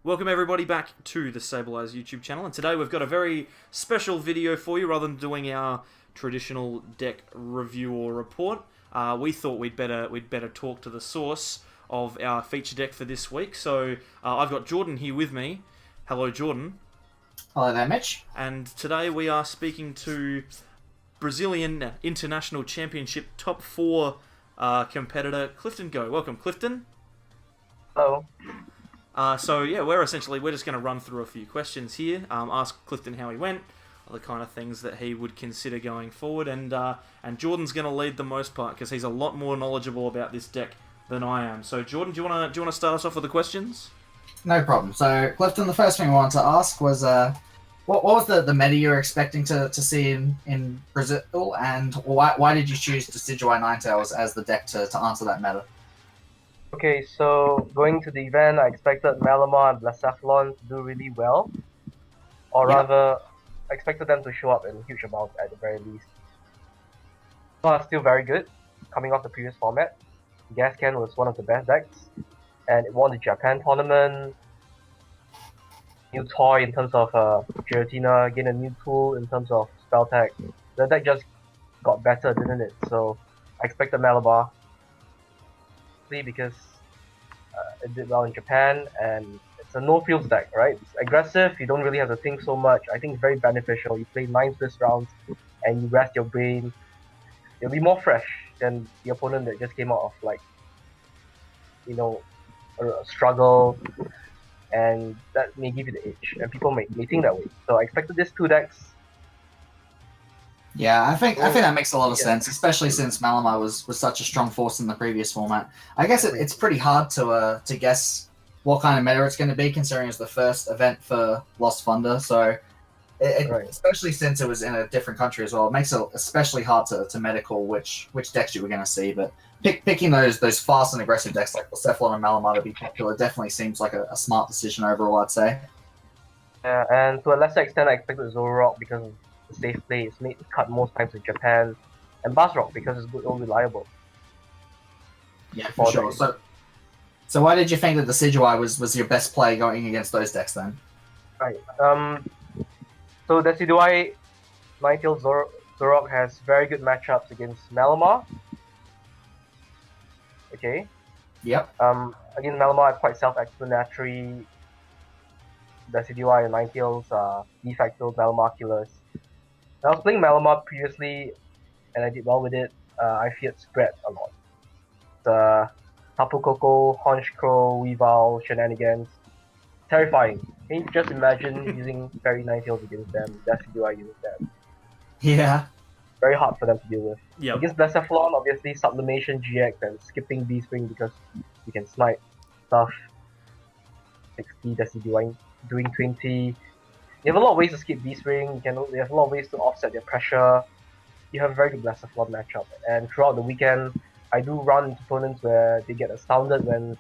Welcome everybody back to the Sableize YouTube channel, and today we've got a very special video for you. Rather than doing our traditional deck review or report, we thought we'd better talk to the source of our feature deck for this week. So I've got Jordan here with me. Hello, Jordan. Hello there, Mitch. And today we are speaking to Brazilian International Championship top 4 competitor Clifton Goh. Welcome, Clifton. Hello. So yeah, we're just going to run through a few questions here, ask Clifton how he went, the kind of things that he would consider going forward, and Jordan's going to lead the most part because he's a lot more knowledgeable about this deck than I am. So Jordan, do you want to start us off with the questions? No problem. So, Clifton, the first thing I wanted to ask was, what was the meta you were expecting to see in Brazil, and why did you choose Decidueye Ninetales as the deck to answer that meta? Okay, so going to the event, I expected Malamar and Blacephalon to do really well. Or rather, I expected them to show up in huge amounts at the very least. So are still very good, coming off the previous format. Gascan was one of the best decks, and it won the Japan tournament. New toy in terms of Giratina, gained a new tool in terms of spell tag. The deck just got better, didn't it? So I expected Malabar. Because it did well in Japan, and it's a no-fields deck, right? It's aggressive, you don't really have to think so much. I think it's very beneficial. You play 9 Swiss rounds, and you rest your brain. You'll be more fresh than the opponent that just came out of, like, a struggle, and that may give you the edge, and people may think that way. So I expected these 2 decks. Yeah, I think that makes a lot of sense, especially since Malamar was such a strong force in the previous format. I guess it's pretty hard to guess what kind of meta it's going to be, considering it's the first event for Lost Thunder. So, especially since it was in a different country as well, it makes it especially hard to meta call which decks you were going to see. But picking those fast and aggressive decks like Blacephalon and Malamar to be popular definitely seems like a smart decision overall, I'd say. Yeah, and to a lesser extent, I expected Zoroark because of the safe play. It's made cut most times in Japan, and Basrock because it's good and reliable. Yeah, for sure. So why did you think that the Decidueye was your best play going against those decks then? Right. So Decidueye, Ninetales, Zoroark has very good matchups against Malamar. Okay. Yep. Against Malamar, it's quite self-explanatory. Decidueye and Ninetales are de facto Malamar killers. I was playing Malamar previously, and I did well with it. I feared spread a lot. The Tapu Koko, Honchkrow, Weavile, shenanigans. Terrifying. Can you just imagine using Fairy Ninetales against them, Decidueye against them? Yeah. Very hard for them to deal with. Yep. Against Blacephalon, obviously Sublimation GX and skipping B-Spring because you can snipe stuff. 60, Decidueye doing 20. You have a lot of ways to skip B-Spring, you have a lot of ways to offset their pressure. You have a very good Blacephalon matchup. And throughout the weekend, I do run into opponents where they get astounded when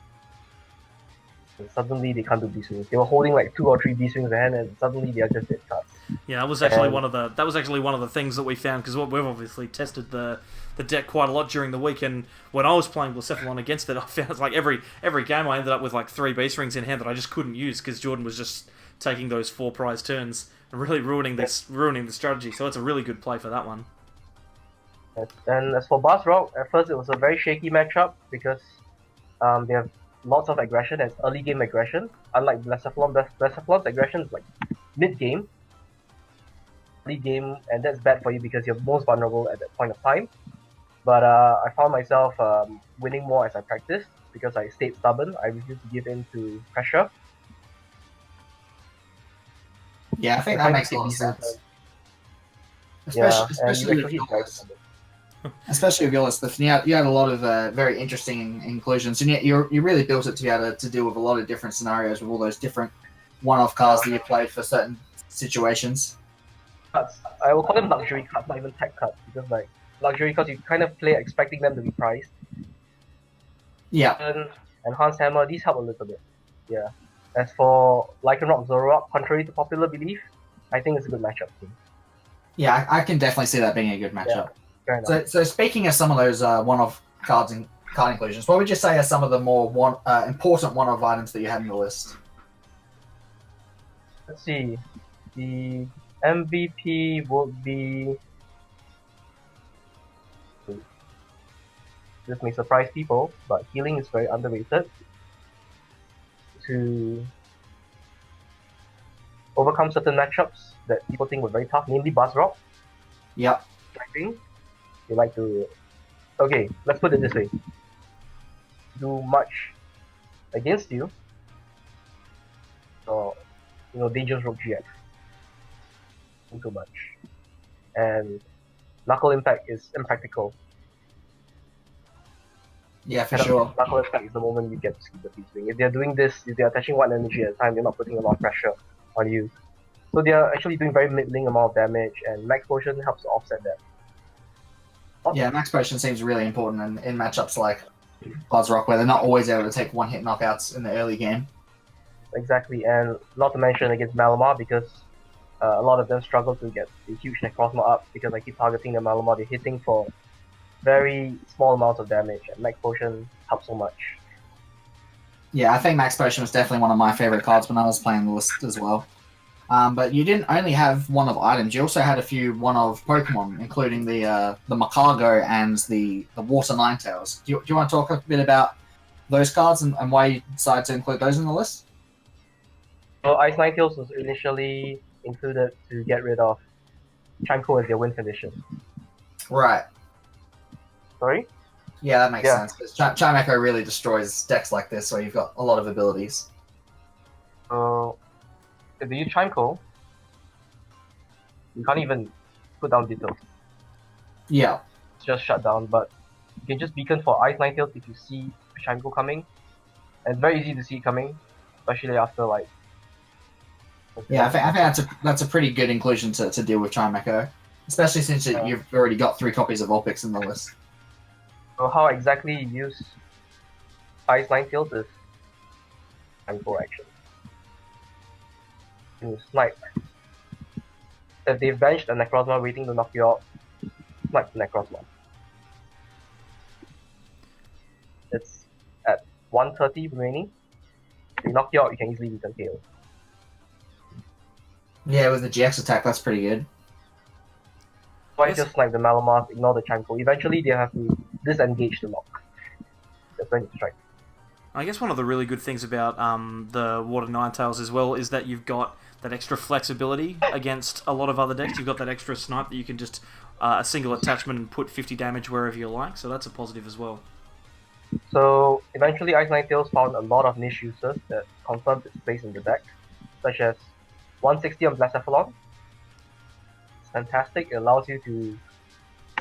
suddenly they can't do B-Swings. They were holding like 2 or 3 B-Swings ahead, and suddenly they are just dead cuts. Yeah, that was actually one of the things that we found, because we've obviously tested the deck quite a lot during the week, and when I was playing Blacephalon against it, I found it's like every game I ended up with like 3 B-Strings in hand that I just couldn't use because Jordan was just taking those 4 prize turns and really ruining the strategy. So it's a really good play for that one. Yes. And as for Basrock, at first it was a very shaky matchup because they have lots of aggression and early game aggression. Unlike Blacephalon, Blacephalon's aggression is like mid game, early game, and that's bad for you because you're most vulnerable at that point of time. But I found myself winning more as I practiced because I stayed stubborn. I refused to give in to pressure. Yeah, I think that makes a lot of sense. Especially with your list, you had a lot of very interesting inclusions, and yet you really built it to be able to deal with a lot of different scenarios with all those different one-off cards that you played for certain situations. Cards. I will call them luxury cards, not even tech cards, because like luxury cards, you kind of play expecting them to be priced. Yeah. Enhanced Hammer, these help a little bit. Yeah. As for Lycanroc Zoroark, contrary to popular belief, I think it's a good matchup team. Yeah, I can definitely see that being a good matchup. Yeah, so speaking of some of those one-off card inclusions, what would you say are some of the more important one-off items that you had in the list? Let's see. The MVP would be. This may surprise people, but healing is very underrated. To overcome certain matchups that people think were very tough, namely Buzz Rock. Yep. I think they like to. Okay, let's put it this way. Do much against you, or dangerous rogue GX. Not too much, and knuckle impact is impractical. Yeah, for sure. Knuckle impact is the moment you get to see the beast. If they're doing this, if they're attaching one energy at a time, they're not putting a lot of pressure on you. So they're actually doing very middling amount of damage, and Max Potion helps to offset that. Yeah, Max Potion seems really important in matchups like Buzz Rock, where they're not always able to take one-hit knockouts in the early game. Exactly, and not to mention against Malamar, because a lot of them struggle to get the huge Necrozma up because I keep targeting the Malamar. They're hitting for very small amounts of damage, and Max Potion helps so much. Yeah, I think Max Potion was definitely one of my favorite cards when I was playing the list as well. But you didn't only have one of items; you also had a few one of Pokemon, including the Macago and the Water Ninetales. Do you want to talk a bit about those cards and why you decided to include those in the list? So Ice Ninetales was initially included to get rid of Chimeco as their win condition. Right. Sorry? Yeah, that makes sense. Because Chimeco really destroys decks like this, where you've got a lot of abilities. So if you use Chimeco, you can't even put down Ditto. Yeah. It's just shut down, but you can just beacon for Ice Ninetales if you see Chimeco coming. And it's very easy to see it coming, especially after like. Yeah, I think that's a pretty good inclusion to deal with Chimeco, especially since you've already got 3 copies of Vulpix in the list. So how exactly you use Ice Ninetales is Chimeco action. You snipe. If they've benched a Necrozma waiting to knock you out, snipe the Necrozma. It's at 130 remaining. If they knock you out, you can easily beacon KO. Yeah, with the GX attack, that's pretty good. Why just snipe the Malamar, ignore the Chimeco? Eventually, they have to disengage the lock. That's when you strike. I guess one of the really good things about the Water Ninetales as well is that you've got that extra flexibility against a lot of other decks. You've got that extra snipe that you can just a single attachment and put 50 damage wherever you like, so that's a positive as well. So eventually Ice Ninetales found a lot of niche uses that confirmed its place in the deck, such as 160 on Blacephalon. It's fantastic, it allows you to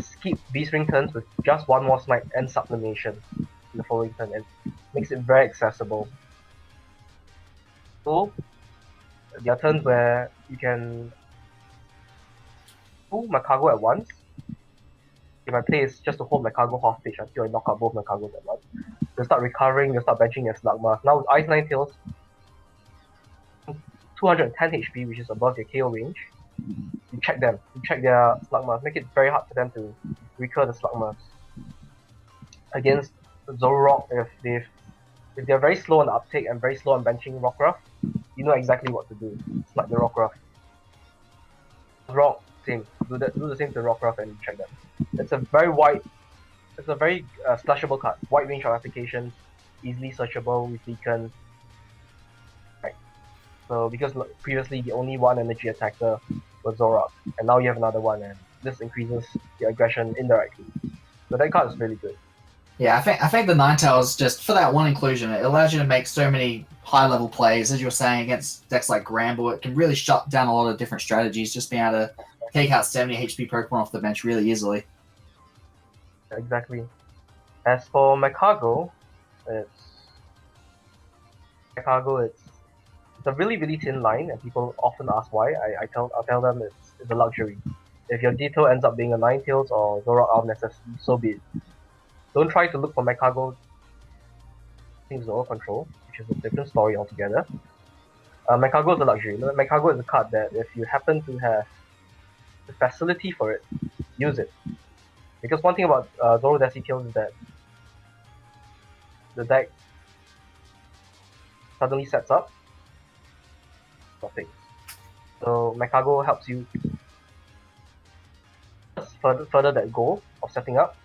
skip Beast Ring turns with just one more snipe and sublimation in the following turn, and makes it very accessible. So there are turns where you can pull Macago at once. If my play is just to hold Macago hostage until I knock out both Macagos at once. They'll start recovering, they'll start benching their Slugma. Now with Ice Ninetales, 210 HP, which is above their KO range, you check them, you check their Slugmas, make it very hard for them to recur the Slugmas. Against Zoroark, if they're very slow on the uptake and very slow on benching Rockruff, you know exactly what to do. Snipe the Rockruff. Rock, same. Do the same to Rockruff and check them. It's a very slushable card. Wide range of applications, easily searchable with beacons. Right. So because previously the only one energy attacker was Zoroark, and now you have another one, and this increases your aggression indirectly. So that card is really good. Yeah, I think the Ninetales, just for that one inclusion, it allows you to make so many high-level plays, as you were saying, against decks like Gramble. It can really shut down a lot of different strategies, just being able to take out 70 HP Pokemon off the bench really easily. Exactly. As for Macago, it's a really thin line, and people often ask why. I'll tell them it's a luxury. If your Ditto ends up being a Ninetales or Zoroark out of necessity, so be it. Don't try to look for Macago in Zoro Control, which is a different story altogether. Macago is a luxury. Macago is a card that if you happen to have the facility for it, use it. Because one thing about Zoro Decitales is that the deck suddenly sets up. Nothing. So Mekago helps you further that goal of setting up,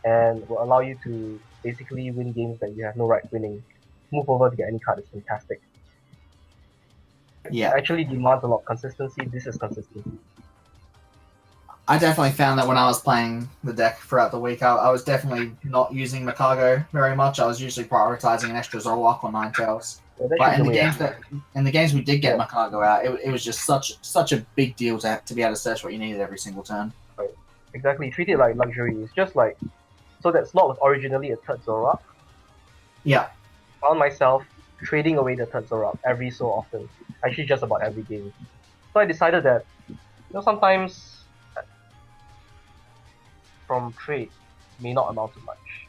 and will allow you to basically win games that you have no right winning. Move over to get any card is fantastic. Yeah. It actually demands a lot of consistency. This is consistency. I definitely found that when I was playing the deck throughout the week, I was definitely not using Makago very much. I was usually prioritizing an extra Zoroark or Ninetales. Yeah, that But should in be the the way games we did get Makago out, it was just such a big deal to be able to search what you needed every single turn. Exactly, treat it like luxury. It's just like, so that slot was originally a third Zoroark. Yeah. Found myself trading away the third Zoroark every so often. Actually, just about every game. So I decided that, sometimes from trade may not amount to much,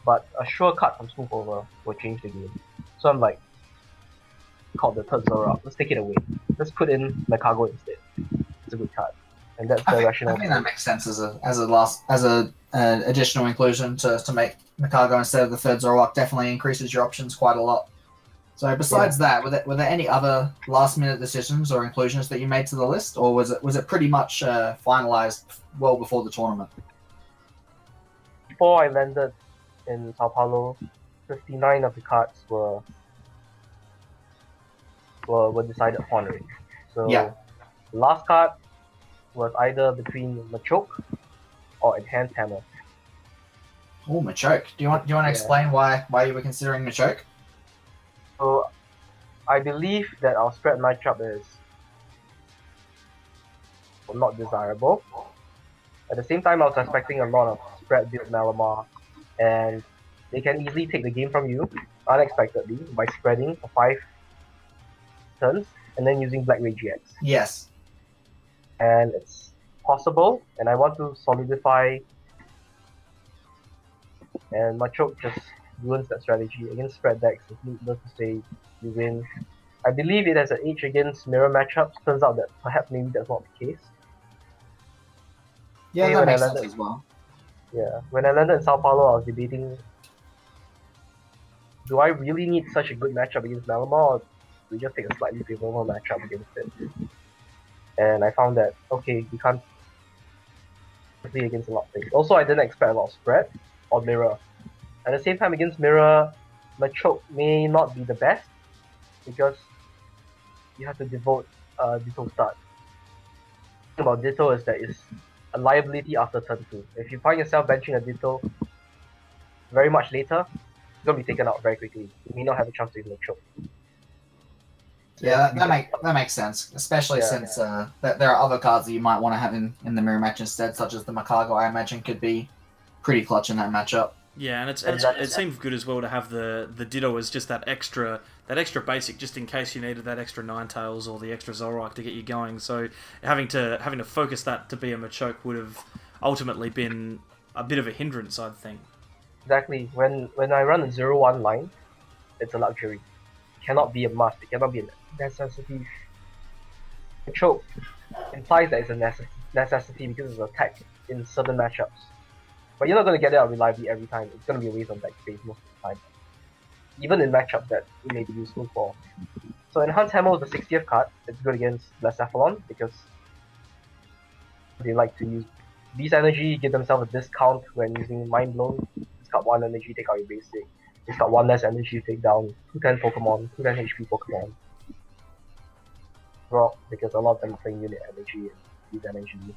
but a sure cut from Smooth Over will change the game. So I'm like, called the third Zoroark. Let's take it away. Let's put in Mekago instead. It's a good card, and that's the I rationale. think that makes sense as a additional inclusion to make Makago instead of the third Zoroark. Definitely increases your options quite a lot. So besides that, were there any other last minute decisions or inclusions that you made to the list, or was it pretty much finalized well before the tournament? Before I landed in Sao Paulo, 59 of the cards were decided upon already. So Yeah. the last card was either between Machoke or Enhanced Hammer. Oh, Machoke. Do you want to explain why you were considering Machoke? So I believe that our spread matchup is not desirable. At the same time, I was expecting a lot of spread build Malamar, and they can easily take the game from you unexpectedly by spreading for 5 turns and then using Black Ray GX. Yes. And it's possible, and I want to solidify, and Machoke just ruins that strategy against spread decks. It's needless to say, you win. I believe it has an edge against mirror matchups. Turns out that perhaps maybe that's not the case. Yeah, Hey, that when I makes sense landed- as well. Yeah, when I landed in Sao Paulo, I was debating, do I really need such a good matchup against Malamar, or do we just take a slightly favorable matchup against it? And I found that, okay, you can't play against a lot of things. Also, I didn't expect a lot of spread or mirror. At the same time, against mirror, Machoke may not be the best, because you have to devote Ditto start. The thing about Ditto is that it's a liability after turn 2. If you find yourself benching a Ditto very much later, it's going to be taken out very quickly. You may not have a chance to even Machoke. Yeah, that makes sense, especially since that there are other cards that you might want to have in the mirror match instead, such as the Makago. I imagine could be pretty clutch in that matchup. Yeah, and it seems good as well to have the Ditto as just that extra basic, just in case you needed that extra Ninetales or the extra Zoroark to get you going. So having to focus that to be a Machoke would have ultimately been a bit of a hindrance, I think. Exactly. When I run a 0-1 line, it's a luxury. It cannot be a must. It cannot be a necessity. Machoke implies that it's a necessity because it's attack in certain matchups. But you're not going to get it out reliably every time. It's going to be a waste of deck space most of the time. Even in matchups that it may be useful for. So Enhanced Hammer is the 60th card. It's good against Blacephalon because they like to use Beast Energy, give themselves a discount when using Mind Blown. Discard 1 energy, take out your basic. Discard 1 less energy, take down 210 Pokemon, 210 HP Pokemon. Rock, because a lot of them are playing unit energy and Beast Energy.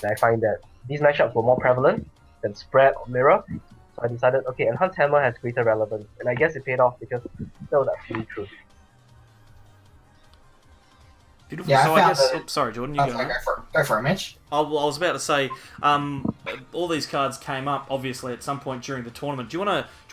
And I find that these matchups were more prevalent than Spread or Mirror. So I decided, okay, Enhanced Hammer has greater relevance. And I guess it paid off because that was actually true. Beautiful. Yeah, so I guess. Sorry, Jordan. You go. Go for it, Mitch. I was about to say, all these cards came up obviously at some point during the tournament. Do you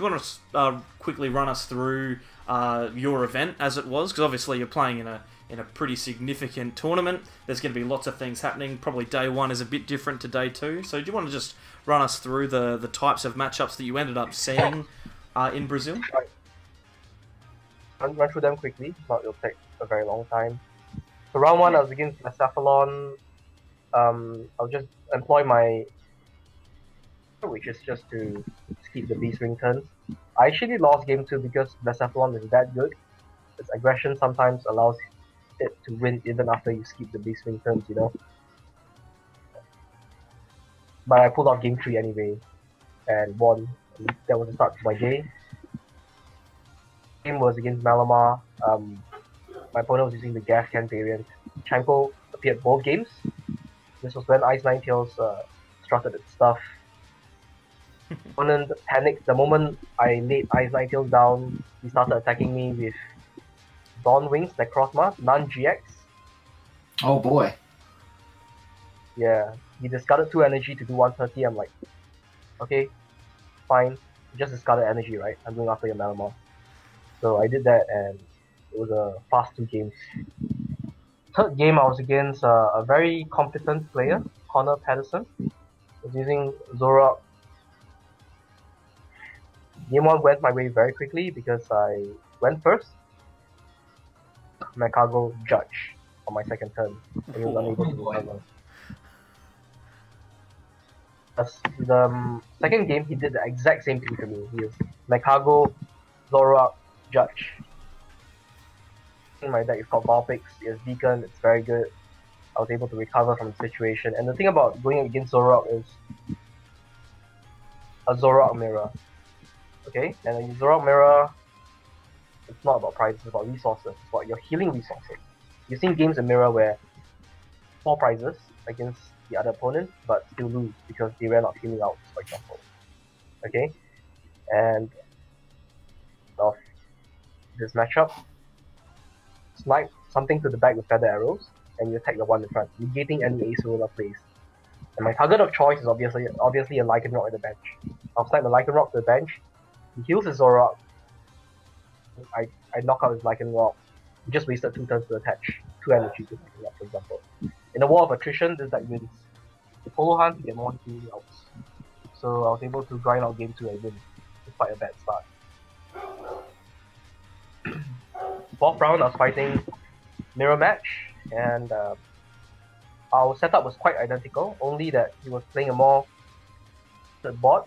want to quickly run us through your event as it was? Because obviously you're playing in a pretty significant tournament. There's going to be lots of things happening. Probably day 1 is a bit different to day 2. So do you want to just run us through the types of matchups that you ended up seeing in Brazil? Right. Run through them quickly. Not it'll take a very long time. So round 1, I was against Blacephalon. I'll just employ my, which is just to keep the Beast Ring turns. I actually lost game 2 because Blacephalon is that good. Its aggression sometimes allows it to win even after you skip the base swing turns, you know. But I pulled off game 3 anyway and won. That was the start to my day. Game was against Malamar. My opponent was using the gas can variant. Chanko appeared both games. This was when Ice Ninetales strutted its stuff. Opponent panicked the moment I laid Ice Ninetales down. He started attacking me with Dawn Wings, Necrozma, Nun GX. Oh boy. Yeah, he discarded 2 energy to do 130. I'm like, okay, fine. You just discarded energy, right? I'm going after your Malamar. So I did that, and it was a fast 2 games. Third game, I was against a very competent player, Connor Patterson. I was using Zoroark. Game 1 went my way very quickly because I went first. Macago Judge on my second turn, and he was unable to recover. The second game, he did the exact same thing to me. He was Macago, Zoroark, Judge. My deck is called Vulpix, it's Beacon, it's very good. I was able to recover from the situation. And the thing about going against Zoroark is a Zoroark mirror. Okay? And a Zoroark mirror, it's not about prizes, it's about resources. It's about your healing resources. You've seen games in Mirror where 4 prizes against the other opponent, but still lose because they ran out healing outs, for example. Okay? And of this matchup, snipe something to the back with feather arrows, and you attack the one in front, negating any ace roller plays. And my target of choice is obviously a Lycanroc at the bench. I'll snipe the Lycanroc to the bench, he heals his Zoroark, I knock out his Lycanroc, he just wasted 2 turns to attach 2 energy to Lycanroc, for example. In a war of attrition, this deck wins. The Polo Hunt, you get more healing outs. So I was able to grind out game 2 and win, despite a bad start. 4th round, I was fighting Mirror Match, and our setup was quite identical, only that he was playing a more board.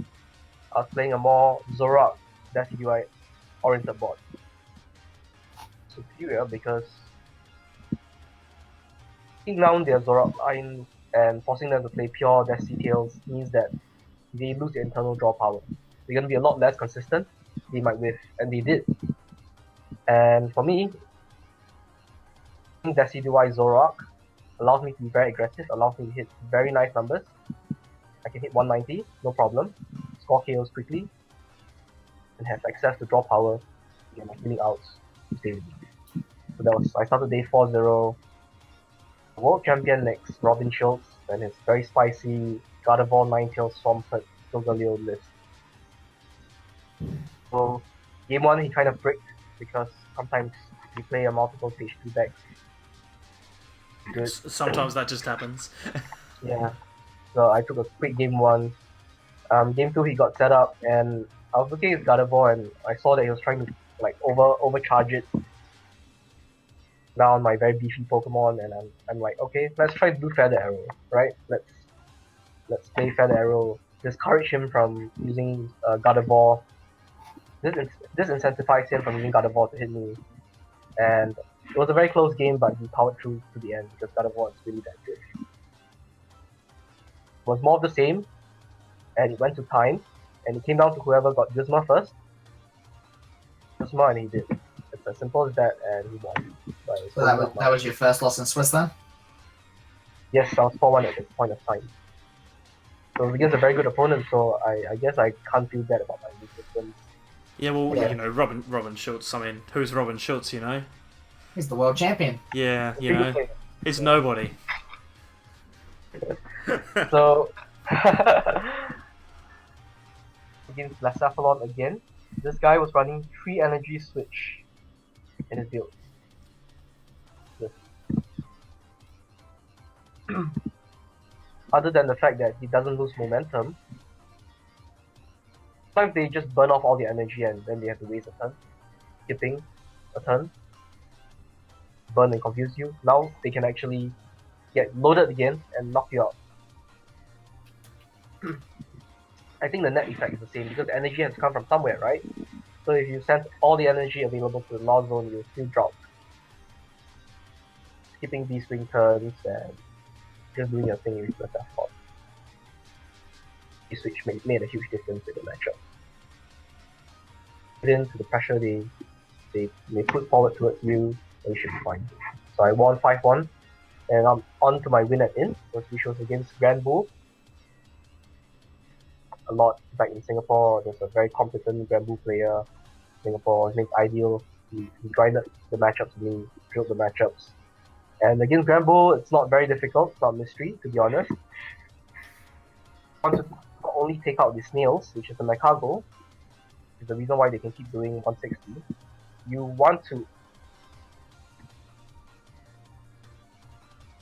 I was playing a more Zoroark, Decidueye oriented board. Superior because taking down their Zoroark line and forcing them to play pure Decitails means that they lose their internal draw power. They're going to be a lot less consistent, they might whiff, and they did. And for me, Decidueye Zoroark allows me to be very aggressive, allows me to hit very nice numbers. I can hit 190, no problem, score KOs quickly, and have access to draw power, get my healing outs to stay with me. So that was, I started day 4-0, World Champion next, Robin Schultz, and his very spicy Gardevoir, Ninetales, Swampert, Solgaleo list. So, game 1 he kind of bricked, because sometimes you play a multiple stage 2 deck. Good. Sometimes that just happens. Yeah. So I took a quick game 1. Game 2 he got set up, and I was looking at Gardevoir and I saw that he was trying to like overcharge it down my very beefy Pokemon, and I'm like, okay, let's try to do Feather Arrow, right? Let's play Feather Arrow, discourage him from using Gardevoir. This incentivized him from using Gardevoir to hit me, and it was a very close game, but he powered through to the end because Gardevoir is really that good. It was more of the same, and it went to time, and it came down to whoever got Guzma first. Guzma, and he did. It's as simple as that, and he won. So that was your first loss in Swiss then? Yes, I was 4-1 at this point of time. So it was against a very good opponent, so I guess I can't feel bad about my new system. Yeah, well, you know, Robin Schultz, I mean, who's Robin Schultz, you know? He's the world champion. Yeah, you know, he's nobody. So, against Blacephalon again, this guy was running 3 energy switch in his build. Yes. Other than the fact that he doesn't lose momentum, sometimes they just burn off all the energy and then they have to waste a turn. Skipping a turn, burn and confuse you. Now they can actually get loaded again and knock you out. I think the net effect is the same because energy has come from somewhere, right? So if you send all the energy available to the Lost Zone, you'll still drop. skipping these swing turns and just doing your thing with the Saffron. This switch made a huge difference in the matchup. Into the pressure they put forward towards you, and you should be fine. So I won 5-1, and I'm on to my win at in, which was against Grand Bull. A lot back in Singapore, there's a very competent Grand Bull player. Singapore makes ideal. He grinded the matchups and he drilled the matchups. And against Grand Bull, it's not very difficult, it's not a mystery, to be honest. You want to not only take out the snails, which is the Macago, which is the reason why they can keep doing 160. You want to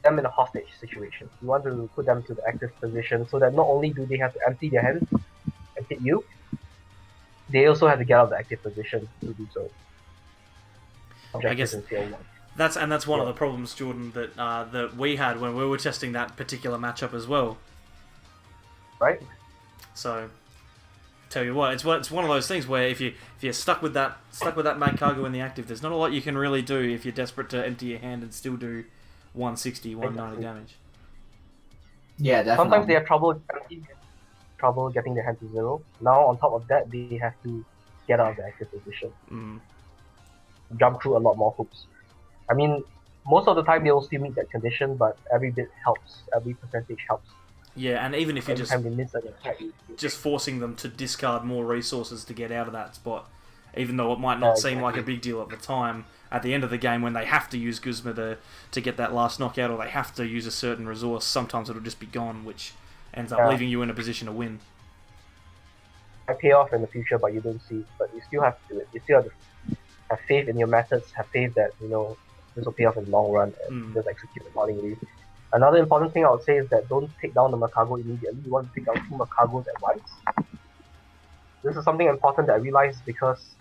them in a hostage situation. You want to put them to the active position so that not only do they have to empty their hands and hit you, they also have to get out of the active position to do so. I guess that's one of the problems, Jordan, that we had when we were testing that particular matchup as well. Right. So, tell you what, it's one of those things where if you're stuck with that Mad Cargo in the active, there's not a lot you can really do if you're desperate to empty your hand and still do 160, 190 damage. Yeah, definitely. Sometimes they have trouble getting their hand to 0. Now on top of that, they have to get out of the active position. Jump through a lot more hoops. I mean, most of the time they will still meet that condition, but every bit helps. Every percentage helps. Yeah, and even if you're just just forcing them to discard more resources to get out of that spot, even though it might not seem like a big deal at the time, at the end of the game when they have to use Guzma to get that last knockout, or they have to use a certain resource, sometimes it'll just be gone, which ends up leaving you in a position to win. I pay off in the future, but you don't see. But you still have to do it. You still have to have faith in your methods, have faith that, this will pay off in the long run, and just execute accordingly. Another important thing I would say is that don't take down the Macago immediately. You want to take down 2 Macagos at once. This is something important that I realized because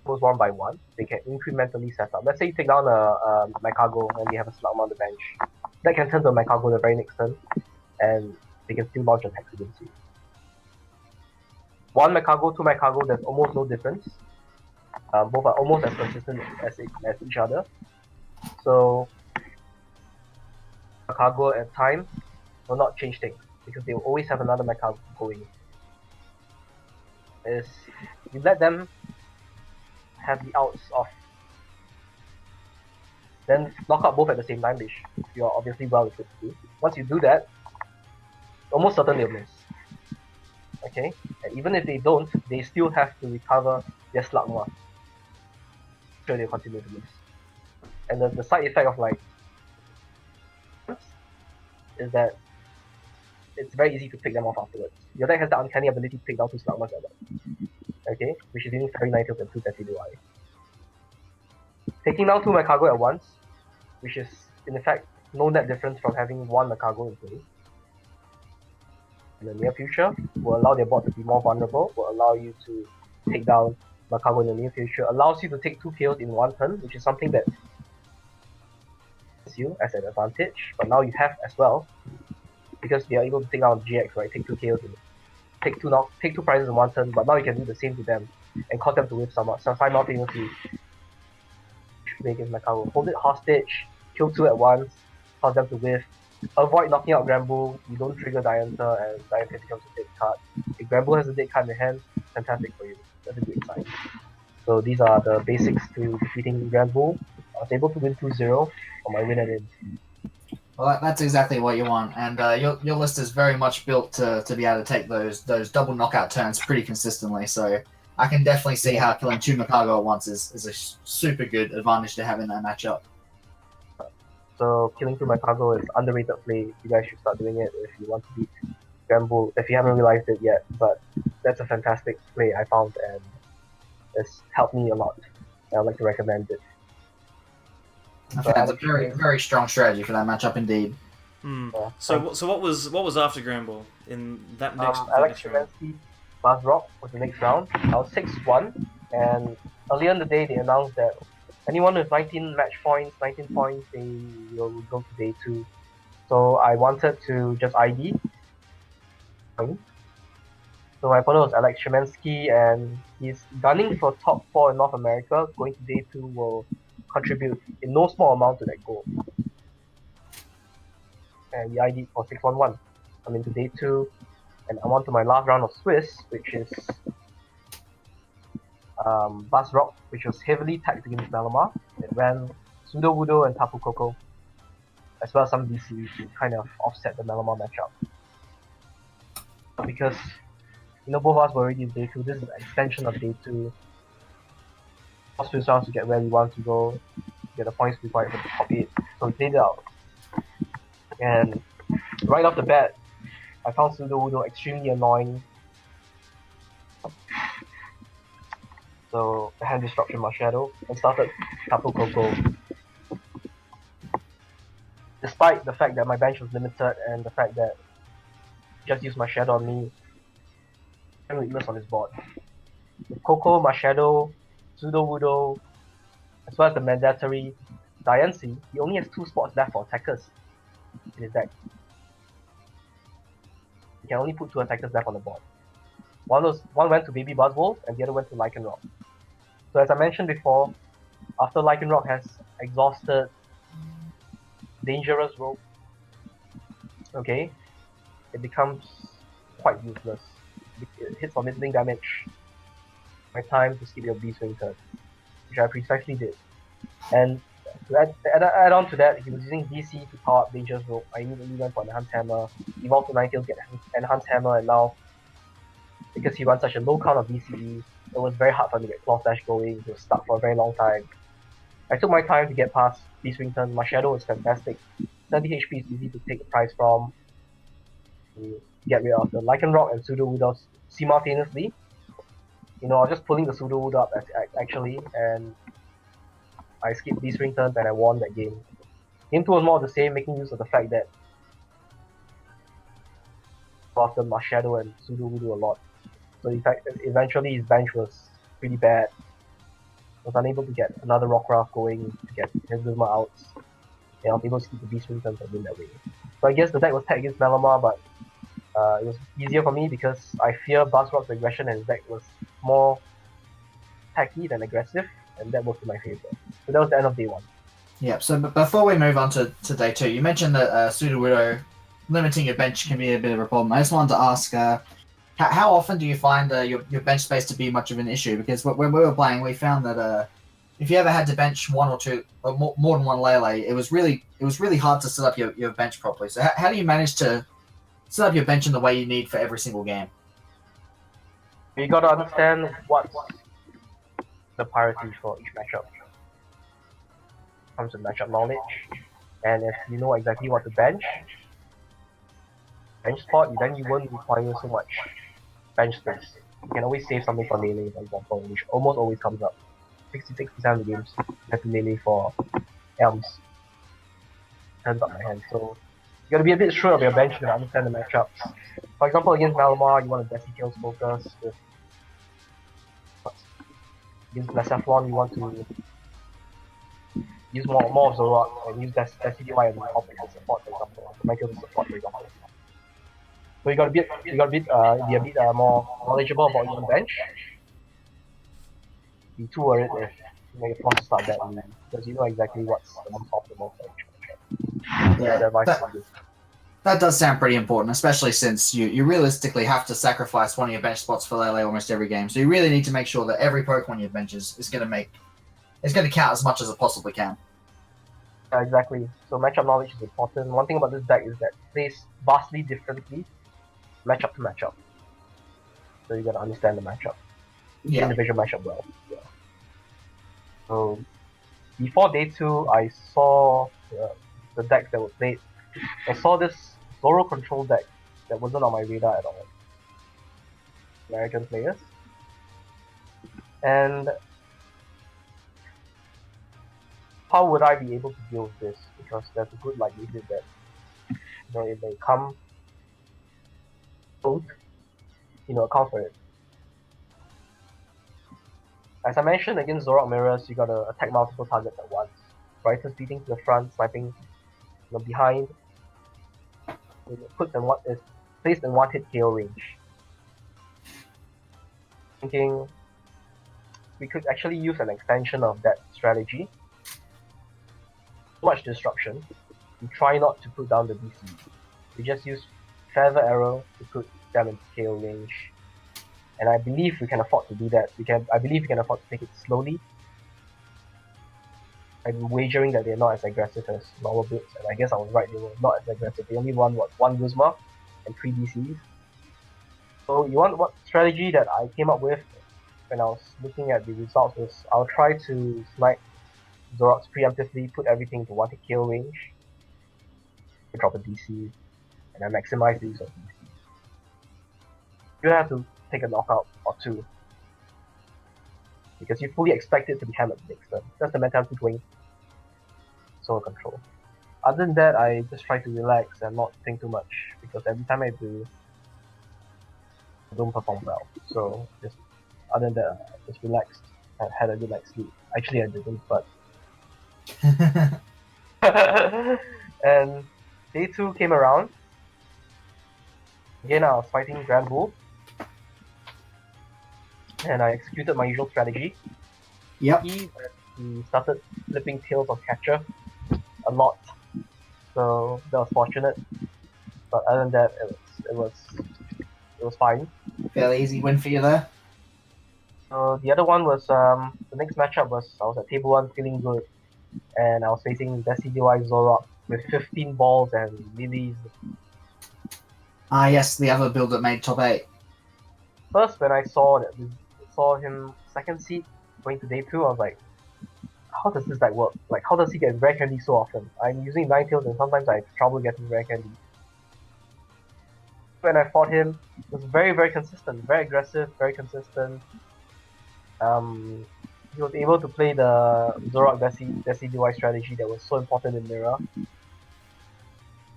goes one by one, they can incrementally set up. Let's say you take down a Macago and they have a Slugma on the bench. That can turn to a Macago the very next turn, and they can still launch an hex against you. 1 Macago, 2 Macago, there's almost no difference. Both are almost as consistent as each other. So Macago at time will not change things because they will always have another Macago going. You let them have the outs of, then knock out both at the same time, which you're obviously well equipped to do. Once you do that, almost certainly they'll miss. Okay? And even if they don't, they still have to recover their Slugma. Sure, they'll continue to miss. And the side effect of is that it's very easy to pick them off afterwards. Your deck has the uncanny ability to take down 2 Slugmas at once. Okay? Which is using Fairy Ninetales and 2 Decidueye. Taking down 2 Macago at once, which is in effect no net difference from having 1 Macago in play, in the near future, will allow their board to be more vulnerable, will allow you to take down Macago in the near future, allows you to take 2 KOs in 1 turn, which is something that you as an advantage, but now you have as well, because they are able to take down GX, right? Take 2 KOs, take 2 prizes in 1 turn, but now you can do the same to them and cause them to whiff simultaneously. Against Macago. Hold it hostage, kill 2 at once, cause them to whiff. Avoid knocking out Granbull, you don't trigger Diantha and Diantha becomes a dead card. If Granbull has a dead card in the hand, fantastic for you. That's a great sign. So these are the basics to defeating Granbull. I was able to win 2-0 on my win at in. Well, that's exactly what you want, and your list is very much built to be able to take those double knockout turns pretty consistently, so I can definitely see how killing 2 Macago at once is a super good advantage to have in that matchup. So killing 2 Macago is underrated play. You guys should start doing it if you want to beat Granbull, if you haven't realized it yet, but that's a fantastic play I found, and it's helped me a lot. I'd like to recommend it. I think that's a very, very strong strategy for that matchup indeed. Yeah. So what was after Granbull in that next Alex round? Buzz Rock was the next round. I was 6-1, and earlier in the day they announced that anyone with 19 match points, 19 points, they will go to day 2. So I wanted to just ID. So my opponent was Alex Shemansky, and he's gunning for top 4 in North America. Going to day 2 will contribute in no small amount to that goal. And we ID'd for 6-1-1. I'm into day 2, and I'm on to my last round of Swiss, which is Buzz Rock, which was heavily tagged against Malamar. It ran Pseudo Wudo and Tapu Koko, as well as some DC to kind of offset the Malamar matchup. Because both of us were already in day 2, this is an extension of day 2. Lost Swiss rounds to get where we want to go, get the points required for the top 8. So we played it out. And right off the bat, I found Pseudo Wudo extremely annoying. So I hand Disruption my Shadow and started Tapu Koko. Despite the fact that my bench was limited and the fact that just used my Shadow on me, I'm weakness on his board. With Koko, my Shadow, Pseudo Wudo, as well as the mandatory Diancie, he only has 2 spots left for attackers in his deck. He can only put 2 attackers left on the board. One went to Baby Buzzwolf and the other went to Lycanroc. So as I mentioned before, after Lycanroc has exhausted Dangerous Rope, okay, it becomes quite useless. It hits for middling damage. My time to skip your B-Swing turn, which I precisely did. And to add on to that, he was using DC to power up Dangerous Rope. I immediately went for Enhanced Hammer, evolved to Ninetales, get Enhanced Hammer, and now, because he runs such a low count of BCE, it was very hard for me to get Claw Slash going. He was stuck for a very long time. I took my time to get past B-Swing turn. My Shadow was fantastic. 30 HP is easy to take the prize from. To get rid of the Lycanroc and Pseudo Wudo simultaneously. I was just pulling the Pseudo Wudo up actually, and I skipped B-Swing turns and I won that game. Game 2 was more of the same, making use of the fact that I often my Shadow and Pseudo Wudo a lot. So in fact, eventually his bench was pretty bad. I was unable to get another Rockruff going to get his Guzma outs. And I was able to keep the B-Swing turns and win that way. So I guess the deck was tagged against Malamar, but it was easier for me because I fear Buzzrock's aggression and his deck was more tacky than aggressive, and that worked in my favor. So that was the end of day 1. Yep, so before we move on to day 2, you mentioned that Pseudo Widow limiting your bench can be a bit of a problem. I just wanted to ask, how often do you find your bench space to be much of an issue? Because when we were playing, we found that if you ever had to bench 1 or 2, or more than 1 Lele, it was really hard to set up your bench properly. So how do you manage to set up your bench in the way you need for every single game? You gotta understand what's the priority for each matchup. Comes with matchup knowledge, and if you know exactly what to bench spot, then you won't require so much bench space. You can always save something for melee, for example, which almost always comes up. 66% of the games you have to melee for Elms. Turns up my hand. So you gotta be a bit sure of your bench to understand the matchups. For example, against Malamar, you want a Decidueye focus. Against Blacephalon, you want to use more of Zoroark and use Decidueye as an optical support, for example, to make it support, for example. So you gotta be a bit more knowledgeable about your own bench. Be too worried if you make a force to start badly, because you know exactly what's the most optimal for each matchup. Yeah, that does sound pretty important, especially since you realistically have to sacrifice one of your bench spots for Lele almost every game. So you really need to make sure that every Pokemon you bench is going to count as much as it possibly can. Yeah, exactly. So matchup knowledge is important. One thing about this deck is that it plays vastly differently matchup to matchup. So you gotta understand the matchup. Each individual matchup well. Yeah. So before day 2, I saw the decks that were played. I saw this Zoro control deck that wasn't on my radar at all. American players. And how would I be able to deal with this? Because there's a good likelihood that if they come close, account for it. As I mentioned, against Zoroark Mirrors, you gotta attack multiple targets at once. Brighters beating to the front, sniping behind. Is placed in 1-hit KO range. Thinking we could actually use an extension of that strategy so much disruption, we try not to put down the DC. We just use Feather Arrow to put them in KO range. And I believe we can afford to do that. I believe we can afford to take it slowly. I'm wagering that they're not as aggressive as normal builds, and I guess I was right, they were not as aggressive. They only won, one Guzma and 3 DCs. So you want what strategy that I came up with when I was looking at the results was I'll try to snipe Zoroarks preemptively, put everything to 1-hit KO range, drop a DC, and I maximize the use of DC. You have to take a knockout or two, because you fully expect it to be hammered the next turn. That's the mentality going solo control. Other than that, I just try to relax and not think too much, because every time I do, I don't perform well. So just other than that, I just relaxed and had a good night's sleep. Actually, I didn't, but and day 2 came around. Again, I was fighting Grand Bull, and I executed my usual strategy. Yep. He started flipping tails of catcher a lot, so that was fortunate. But other than that, it was fine. Fairly easy win for you there. So the other one was the next matchup was I was at table 1 feeling good, and I was facing Decidueye Zoroark with 15 balls and lilies. Ah, yes, the other build that made top 8. First, when I saw him second seed going to day 2, I was like, how does this deck work? Like, how does he get rare candy so often? I'm using Ninetales and sometimes I have trouble getting rare candy. When I fought him, it was very, very consistent, very aggressive, very consistent. He was able to play the Zoroark Decidueye strategy that was so important in Mirror.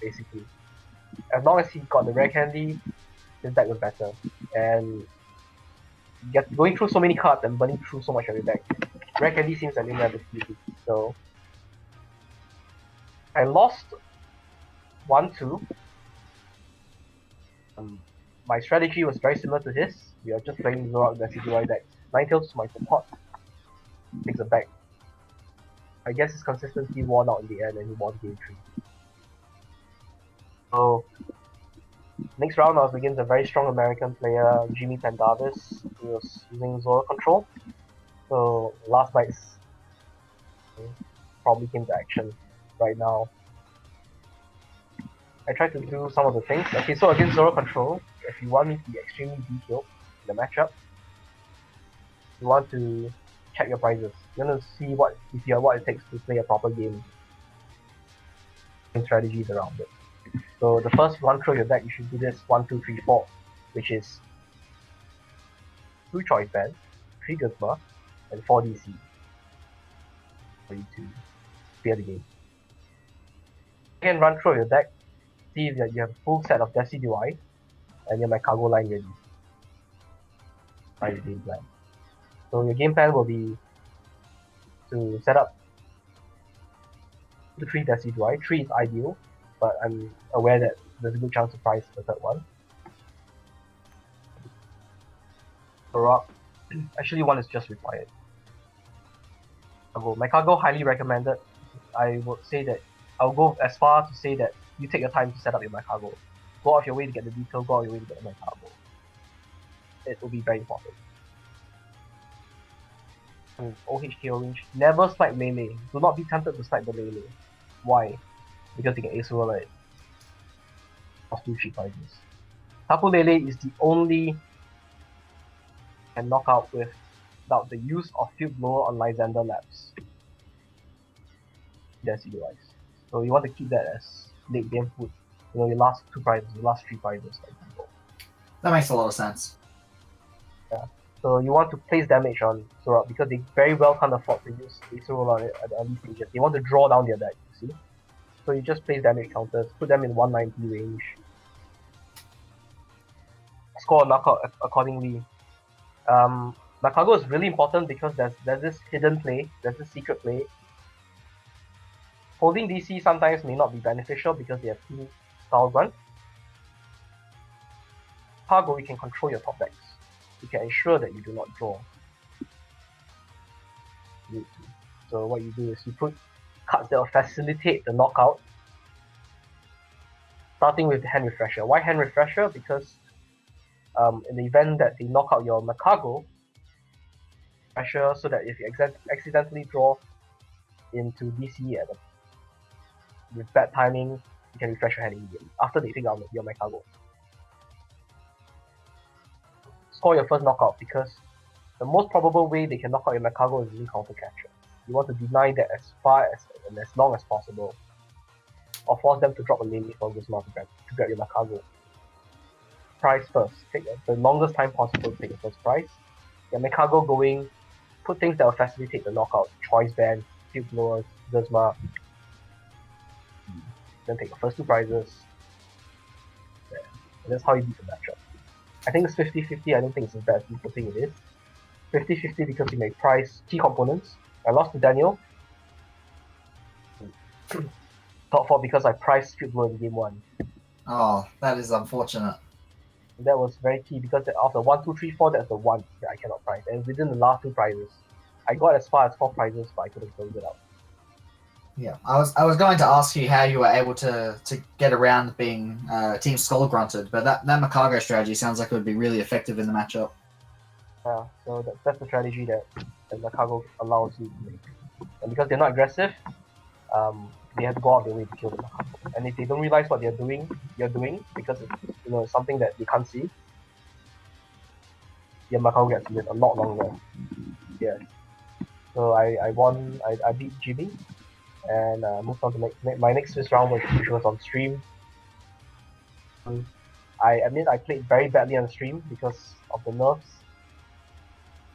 Basically. As long as he got the rare candy, his deck was better. And going through so many cards and burning through so much of your deck, rare candy seems an inevitability. So I lost 1-2. My strategy was very similar to his. We are just playing Zoroark Decidueye decks. Ninetales my support takes it back. I guess his consistency won out in the end and he won game 3. So next round I was against a very strong American player, Jimmy Pendarvis. He was using Zoro control. So last night's probably came to action right now. I tried to do some of the things. Okay, so against Zoro control, if you want me to be extremely detailed in the matchup, you want to check your prices. You want to see what it takes to play a proper game and strategies around it. So the first run through your deck, you should do this 1, 2, 3, 4, which is 2 choice band, 3 Guzma, and 4 DC for you to clear the game. You can run through your deck, see that you have a full set of Decidueye, and you have my cargo line ready. By your game plan. So your game plan will be to set up 2 to 3 Decidueye. 3 is ideal, but I'm aware that there's a good chance to price the third one. Actually, 1 is just required. My cargo highly recommended. I would say that I'll go as far to say that you take your time to set up your my cargo. Go off your way to get the detail, go off your way to get my cargo. It will be very important. OHKO range. Never snipe Lele. Do not be tempted to snipe the Lele. Why? Because you can ace roll it. Of 2 cheap prizes. Tapu Lele is the only can knock out without the use of Field Blower on Lysander Labs. Decidueye. So you want to keep that as late game food. You know, your last 2 prizes, your last 3 prizes, for example. That makes a lot of sense. Yeah. So you want to place damage on Zoroark because they very well can't afford to use ace roll on it at the early stages. They want to draw down their deck, you see? So you just place damage counters, put them in 190 range. Score a knockout accordingly. Nakago is really important because there's this hidden play, there's this secret play. Holding DC sometimes may not be beneficial because they have 2 style grunts. Cargo, you can control your top decks. You can ensure that you do not draw. So what you do is you put cards that will facilitate the knockout. Starting with the Hand Refresher. Why Hand Refresher? Because in the event that they knock out your Macago, pressure so that if you accidentally draw into DC with bad timing, you can refresh your hand immediately after they take out your Macago. Score your first knockout, because the most probable way they can knock out your Macago is using Counter Capture. You want to deny that as far as and as long as possible, or force them to drop a Lily from Guzma to grab your Macago. Prize first. Take the longest time possible to take the first prize. Get Macago going, put things that will facilitate the knockout. Choice Band, Field Blowers, Guzma. Then take the first two prizes. Yeah. And that's how you beat the matchup. I think it's 50-50, I don't think it's as bad as people think it is. 50-50 because you make prize key components. I lost to Daniel. Top 4 because I priced Field Blower in game 1. Oh, that is unfortunate. And that was very key because of the 1, 2, 3, 4, that's the 1 that I cannot price. And within the last 2 prizes, I got as far as 4 prizes, but I couldn't close it out. Yeah, I was going to ask you how you were able to get around being Team Skull Grunted, but that Macago strategy sounds like it would be really effective in the matchup. Yeah, so that's the strategy that Macago allows you to make. And because they're not aggressive, they have to go out their way to kill the Macago. And if they don't realize what you're doing because it's something that they can't see, your Macago gets lived a lot longer. Yeah. So I won. I beat Jimmy, and moved on to my next Swiss round, which was on stream. I admit I played very badly on stream because of the nerfs.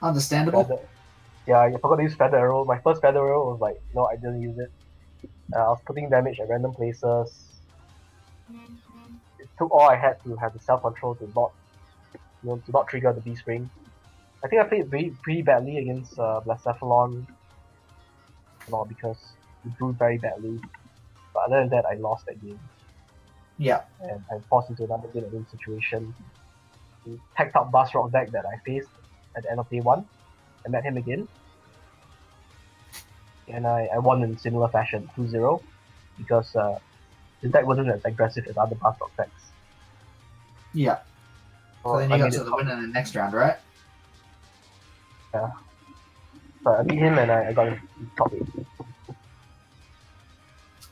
Understandable. Yeah, I forgot to use Feather Arrow. My first Feather Arrow was like, no, I didn't use it. I was putting damage at random places. It took all I had to have the self-control to not trigger the Beast Ring. I think I played pretty badly against Blacephalon, because he drew very badly. But other than that, I lost that game. Yeah. And I forced into another win situation. He tacked up Buzz Rock deck that I faced at the end of day 1. I met him again. And I won in similar fashion, 2-0, because his deck wasn't as aggressive as other Buzz Rock decks. Yeah. So then you got to the win in the next round, right? Yeah. So I beat him and I got him top 8.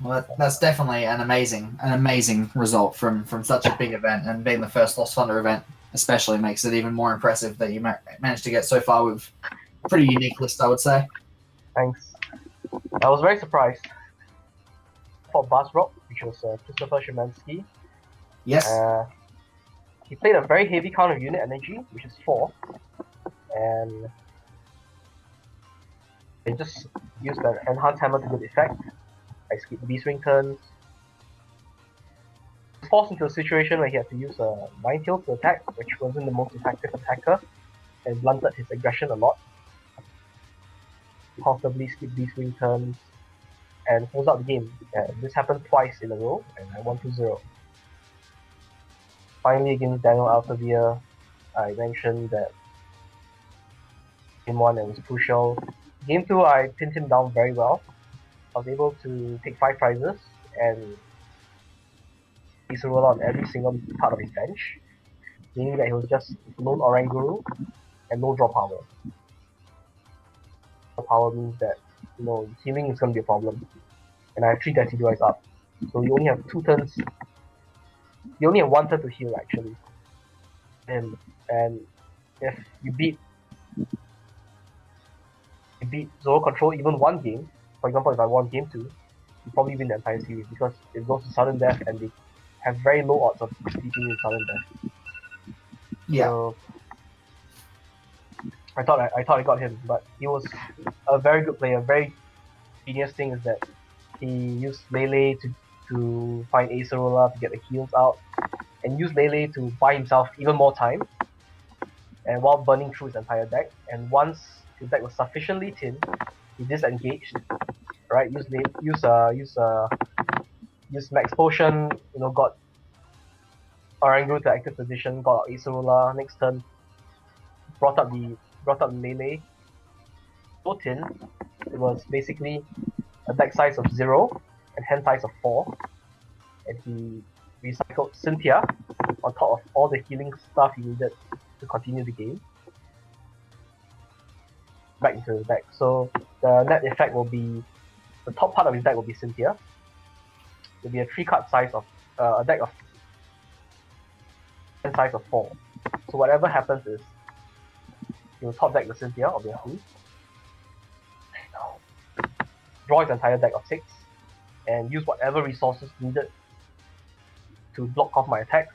Well, that's definitely an amazing result from such a big event, and being the first Lost Thunder event especially makes it even more impressive that you managed to get so far with a pretty unique list, I would say. Thanks. I was very surprised. For Buzz Rock, which was Christopher Szymanski. Yes. He played a very heavy counter unit energy, which is 4, and they just used an Enhanced Hammer to good effect. I skipped Beast Ring turns. He was forced into a situation where he had to use a Ninetales to attack, which wasn't the most effective attacker, and blunted his aggression a lot. He comfortably skipped Beast Ring turns and closed out the game. This happened twice in a row, and I won 2-0. Finally, against Daniel Altavia, I mentioned that Game 1 it was crucial. Game 2, I pinned him down very well. I was able to take 5 prizes and he's roll on every single part of his bench, meaning that he was just lone Oranguru and no draw power. Draw power means that healing is going to be a problem, and I have 3 Decidueyes up, so you only have 2 turns. You only have 1 turn to heal actually, and if you beat Zoro Control even 1 game, for example, if I won game 2, you probably win the entire series because it goes to sudden death and they have very low odds of beating you in sudden death. Yeah. So I thought I got him, but he was a very good player. Very genius thing is that he used Lele to find Acerola to get the heals out, and used Lele to buy himself even more time, and while burning through his entire deck. And once his deck was sufficiently thin, he disengaged. Right? Use Max Potion. Got Oranguru to active position. Got Acerola. Next turn, brought up the Lele. So thin, it was basically a deck size of 0 and hand size of 4, and he recycled Cynthia on top of all the healing stuff he needed to continue the game back into the deck. So the net effect will be, the top part of his deck will be Cynthia. It will be a 3-card size of a deck of hand size of 4. So whatever happens is he'll top deck the Cynthia, obviously. Draw his entire deck of 6 and use whatever resources needed to block off my attacks,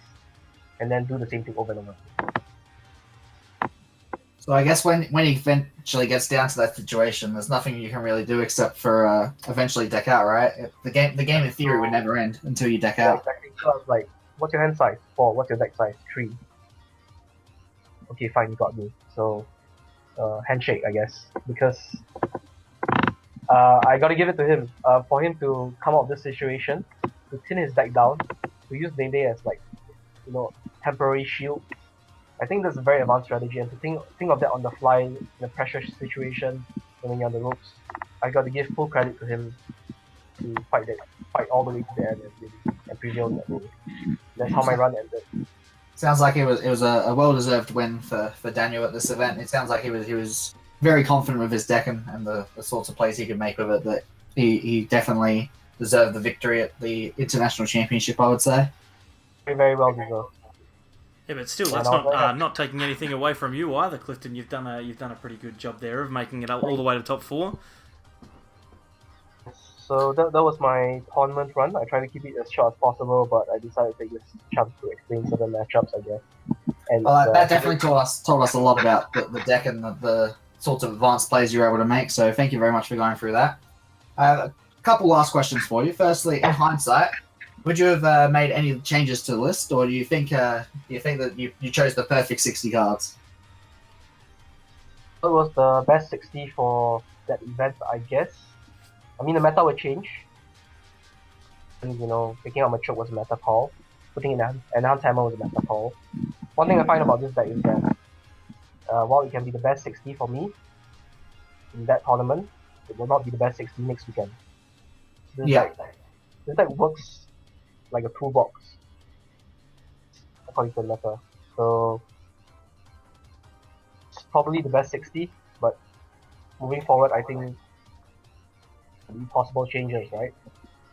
and then do the same thing over and over. So I guess when he eventually gets down to that situation, there's nothing you can really do except for eventually deck out, right? The game in theory would never end until you deck out. Exactly. So I was like, what's your hand size? 4. What's your deck size? 3. Okay, fine, you got me. So handshake, I guess, because I gotta give it to him. For him to come out of this situation, to thin his deck down, to use Nene as like, temporary shield. I think that's a very advanced strategy, and to think of that on the fly in a pressure situation when you're on the ropes, I got to give full credit to him to fight all the way to the end and prevail in that way. That's how my run ended. Sounds like it was a well-deserved win for Daniel at this event. It sounds like he was very confident with his deck and the sorts of plays he could make with it. That he definitely deserved the victory at the International Championship, I would say. Very, very well deserved. Yeah, but still, that's not taking anything away from you either, Clifton. You've done a pretty good job there of making it all the way to top 4. So that was my tournament run. I tried to keep it as short as possible, but I decided to take this chance to explain certain matchups, I guess. And that definitely told us a lot about the deck and the sorts of advanced plays you were able to make. So thank you very much for going through that. A couple last questions for you. Firstly, in hindsight, would you have made any changes to the list, or do you think that you chose the perfect 60 cards? It was the best 60 for that event, I guess. I mean, the meta would change. And, picking out Machoke was a meta call. Putting in Enhanced Hammer was a meta call. One thing I find about this deck is that while it can be the best 60 for me in that tournament, it will not be the best 60 next weekend. This deck works like a toolbox, according to the meta. So it's probably the best 60, but moving forward, I think there'll be possible changes, right?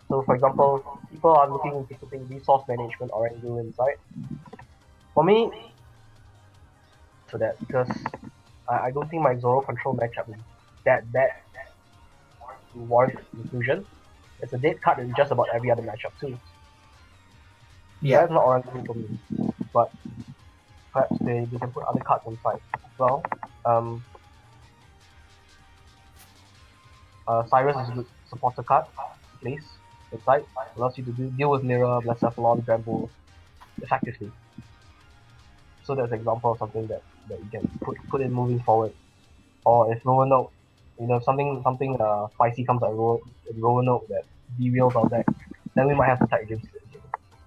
So, for example, people are looking into putting resource management or angle inside. For me, to that, because I don't think my Zoro control matchup is that warrant inclusion. It's a dead card in just about every other matchup too. Yeah. That's not oriented for me, but perhaps they can put other cards inside as well. Cyrus is a good supporter card. Place inside allows you to deal with Mirror, Blacephalon, Gramble effectively. So that's an example of something that you can put in moving forward. Or if Roanoke, something spicy comes out Roanoke that derails our deck, then we might have to tag against it.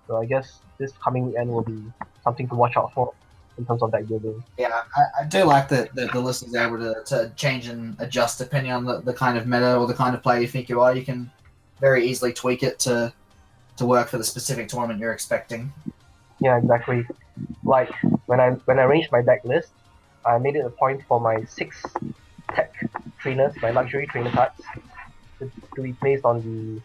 So I guess this coming weekend will be something to watch out for in terms of deck building. Yeah, I do like that the list is able to change and adjust depending on the kind of meta or the kind of player you think you are. You can very easily tweak it to work for the specific tournament you're expecting. Yeah, exactly. Like when I arranged my deck list, I made it a point for my 6 tech trainers, my luxury trainer cards, to be placed on the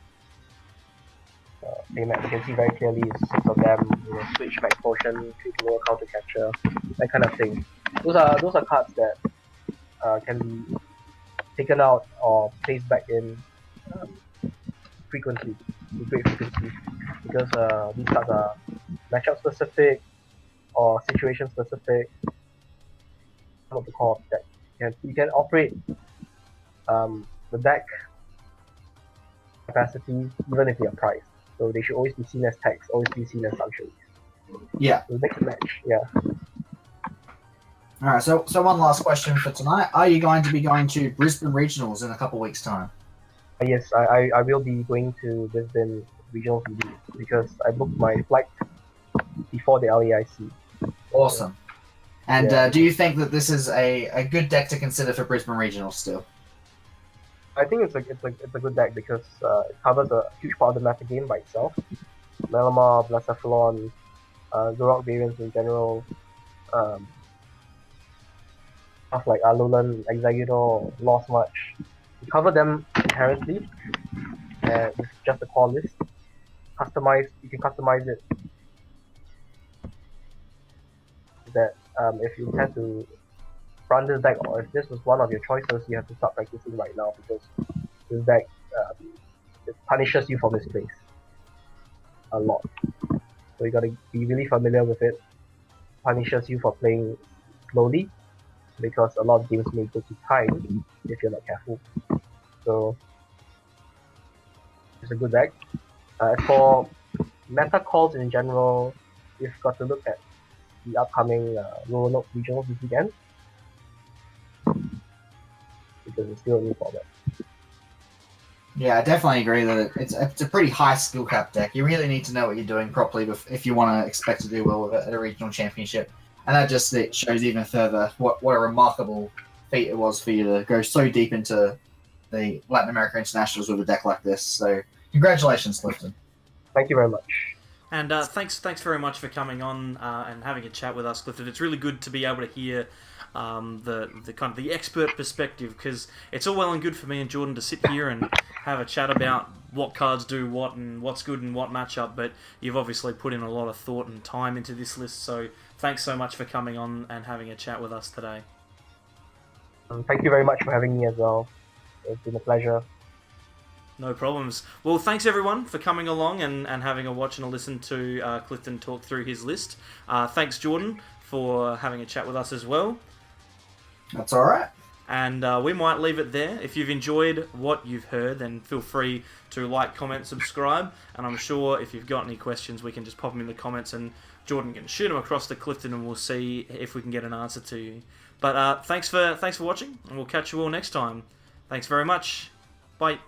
playmat. You can see very clearly 6 of them. Switch, Max Potion, Treat Lower, Counter Capture, that kind of thing. Those are cards that can be taken out or placed back in frequently, with great frequency, because these cards are matchup specific or situation specific. What to call that? You can operate the deck capacity even if they are priced. So they should always be seen as tags, always be seen as luxuries. Yeah. So next match, yeah. All right. So one last question for tonight: are you going to be going to Brisbane Regionals in a couple weeks' time? Yes, I will be going to Brisbane Regionals indeed, because I booked my flight before the LAIC. Awesome. And do you think that this is a good deck to consider for Brisbane Regionals still? I think it's a good deck because it covers a huge part of the meta game by itself. Malamar, Blacephalon, Zorok variants in general, um, stuff like Alolan, Exeggutor, Lost Much. You cover them inherently with just a core list. You can customize it that if you intend to run this deck, or if this was one of your choices, you have to start practicing right now because this deck it punishes you for misplays a lot. So you gotta be really familiar with it. Punishes you for playing slowly because a lot of games may take you time if you're not careful. So it's a good deck. As for meta calls in general, you've got to look at the upcoming Roanoke regionals this weekend because it's still a new format. Yeah, I definitely agree that it's a pretty high skill cap deck. You really need to know what you're doing properly if you want to expect to do well with it at a regional championship. And that just it shows even further what a remarkable feat it was for you to go so deep into the Latin America Internationals with a deck like this. So congratulations, Clifton. Thank you very much. And thanks very much for coming on and having a chat with us, Clifton. It's really good to be able to hear the kind of the expert perspective, because it's all well and good for me and Jordan to sit here and have a chat about what cards do what and what's good and what matchup, but you've obviously put in a lot of thought and time into this list, so thanks so much for coming on and having a chat with us today. Thank you very much for having me as well. It's been a pleasure. No problems. Well, thanks everyone for coming along and having a watch and a listen to Clifton talk through his list. Thanks, Jordan, for having a chat with us as well. That's all right. And we might leave it there. If you've enjoyed what you've heard, then feel free to like, comment, subscribe. And I'm sure if you've got any questions, we can just pop them in the comments and Jordan can shoot them across to Clifton and we'll see if we can get an answer to you. But thanks for watching, and we'll catch you all next time. Thanks very much. Bye.